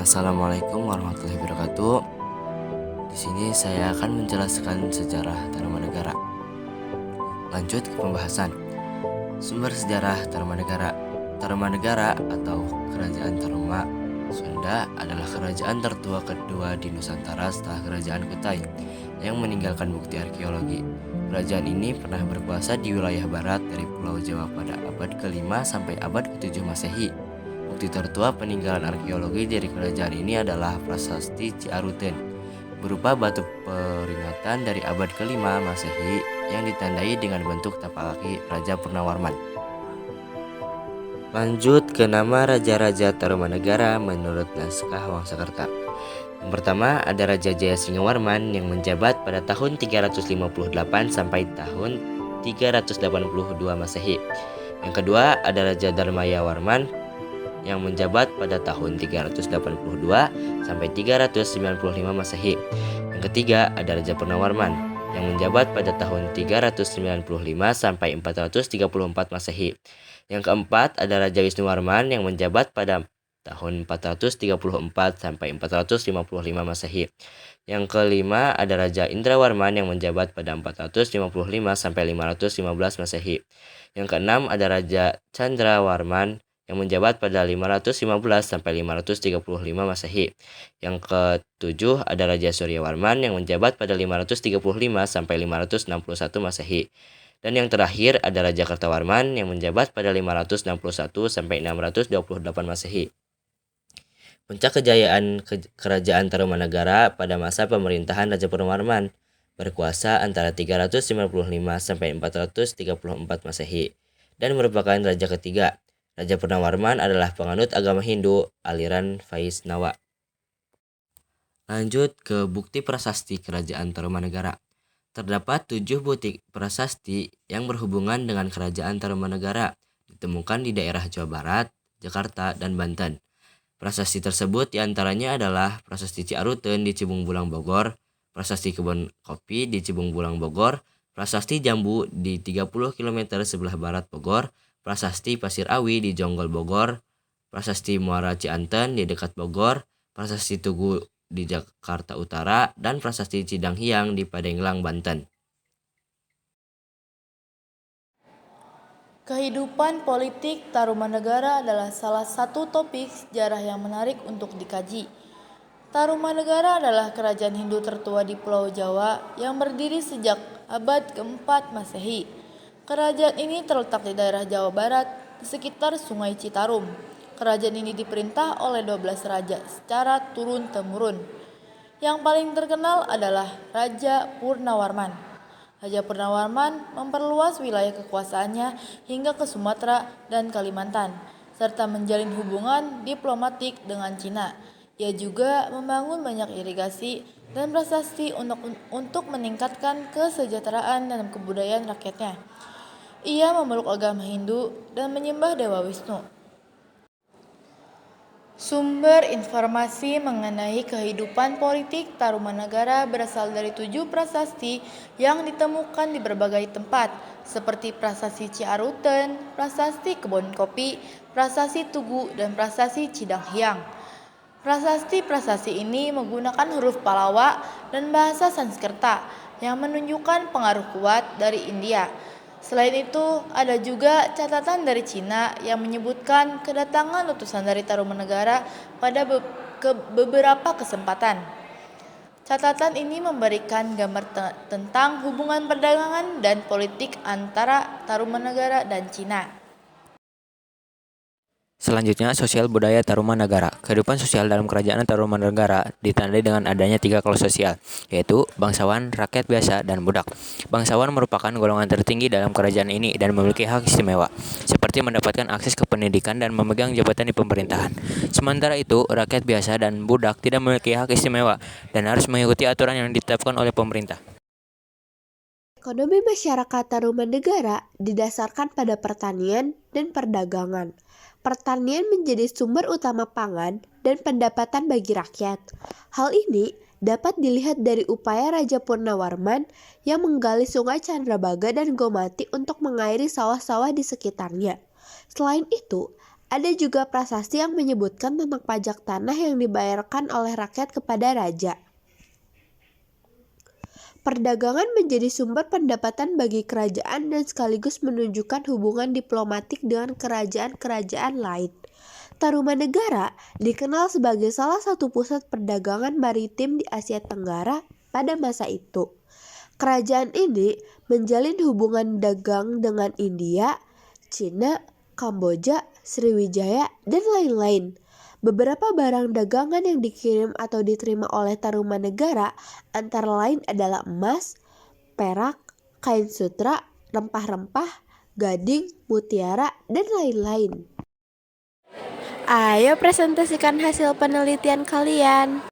Assalamualaikum warahmatullahi wabarakatuh. Di sini saya akan menjelaskan sejarah Tarumanegara. Lanjut ke pembahasan. Sumber sejarah Tarumanegara. Tarumanegara atau Kerajaan Taruma Sunda adalah kerajaan tertua kedua di Nusantara setelah Kerajaan Kutai yang meninggalkan bukti arkeologi. Kerajaan ini pernah berkuasa di wilayah barat dari Pulau Jawa pada abad ke-5 sampai abad ke-7 Masehi. Bukti tertua peninggalan arkeologi dari kerajaan ini adalah Prasasti Ciaruten, berupa batu peringatan dari abad ke-5 Masehi yang ditandai dengan bentuk tapak kaki Raja Purnawarman. Lanjut ke nama Raja-Raja Tarumanegara menurut naskah Wangsakerta. Yang pertama ada Raja Jayasingawarman yang menjabat pada tahun 358 sampai tahun 382 Masehi. Yang kedua ada Raja Dharmayawarman yang menjabat pada tahun 382 sampai 395 Masehi. Yang ketiga ada Raja Purnawarman yang menjabat pada tahun 395 sampai 434 Masehi. Yang keempat ada Raja Wisnuwarman yang menjabat pada tahun 434 sampai 455 Masehi. Yang kelima ada Raja Indrawarman yang menjabat pada 455 sampai 515 Masehi. Yang keenam ada Raja Candrawarman yang menjabat pada 515 sampai 535 Masehi. Yang ketujuh ada Raja Suryawarman yang menjabat pada 535 sampai 561 Masehi. Dan yang terakhir ada Raja Kertawarman yang menjabat pada 561 sampai 628 Masehi. Puncak kejayaan Kerajaan Tarumanegara pada masa pemerintahan Raja Purnawarman berkuasa antara 395 sampai 434 Masehi dan merupakan raja ketiga. Raja Purnawarman adalah penganut agama Hindu aliran Vaisnava. Lanjut ke bukti prasasti Kerajaan Tarumanegara. Terdapat 7 bukti prasasti yang berhubungan dengan Kerajaan Tarumanegara ditemukan di daerah Jawa Barat, Jakarta, dan Banten. Prasasti tersebut diantaranya adalah Prasasti Ciaruten di Cibung Bulang Bogor, Prasasti Kebun Kopi di Cibung Bulang Bogor, Prasasti Jambu di 30 km sebelah barat Bogor, Prasasti Pasir Awi di Jonggol Bogor, Prasasti Muara Cianten di dekat Bogor, Prasasti Tugu di Jakarta Utara, dan Prasasti Cidanghiang di Padenglang, Banten. Kehidupan politik Tarumanegara adalah salah satu topik sejarah yang menarik untuk dikaji. Tarumanegara adalah kerajaan Hindu tertua di Pulau Jawa yang berdiri sejak abad ke-4 Masehi. Kerajaan ini terletak di daerah Jawa Barat, di sekitar Sungai Citarum. Kerajaan ini diperintah oleh 12 raja secara turun-temurun. Yang paling terkenal adalah Raja Purnawarman. Raja Purnawarman memperluas wilayah kekuasaannya hingga ke Sumatera dan Kalimantan, serta menjalin hubungan diplomatik dengan Cina. Ia juga membangun banyak irigasi dan prasasti untuk meningkatkan kesejahteraan dan kebudayaan rakyatnya. Ia memeluk agama Hindu dan menyembah Dewa Wisnu. Sumber informasi mengenai kehidupan politik Tarumanegara berasal dari 7 prasasti yang ditemukan di berbagai tempat, seperti Prasasti Ciaruten, Prasasti Kebun Kopi, Prasasti Tugu, dan Prasasti Cidanghiang. Prasasti-prasasti ini menggunakan huruf Palawa dan bahasa Sanskerta yang menunjukkan pengaruh kuat dari India. Selain itu, ada juga catatan dari Cina yang menyebutkan kedatangan utusan dari Tarumanegara pada beberapa kesempatan. Catatan ini memberikan gambar tentang hubungan perdagangan dan politik antara Tarumanegara dan Cina. Selanjutnya, sosial budaya Tarumanegara. Kehidupan sosial dalam kerajaan Tarumanegara ditandai dengan adanya 3 kelas sosial, yaitu bangsawan, rakyat biasa, dan budak. Bangsawan merupakan golongan tertinggi dalam kerajaan ini dan memiliki hak istimewa, seperti mendapatkan akses ke pendidikan dan memegang jabatan di pemerintahan. Sementara itu, rakyat biasa dan budak tidak memiliki hak istimewa dan harus mengikuti aturan yang ditetapkan oleh pemerintah. Ekonomi masyarakat Tarumanegara didasarkan pada pertanian dan perdagangan. Pertanian menjadi sumber utama pangan dan pendapatan bagi rakyat. Hal ini dapat dilihat dari upaya Raja Purnawarman yang menggali sungai Candrabaga dan Gomati untuk mengairi sawah-sawah di sekitarnya. Selain itu, Ada juga prasasti yang menyebutkan tentang pajak tanah yang dibayarkan oleh rakyat kepada raja. Perdagangan menjadi sumber pendapatan bagi kerajaan dan sekaligus menunjukkan hubungan diplomatik dengan kerajaan-kerajaan lain. Tarumanegara dikenal sebagai salah satu pusat perdagangan maritim di Asia Tenggara pada masa itu. Kerajaan ini menjalin hubungan dagang dengan India, Cina, Kamboja, Sriwijaya, dan lain-lain. Beberapa barang dagangan yang dikirim atau diterima oleh Tarumanegara antara lain adalah emas, perak, kain sutra, rempah-rempah, gading, mutiara, dan lain-lain. Ayo presentasikan hasil penelitian kalian.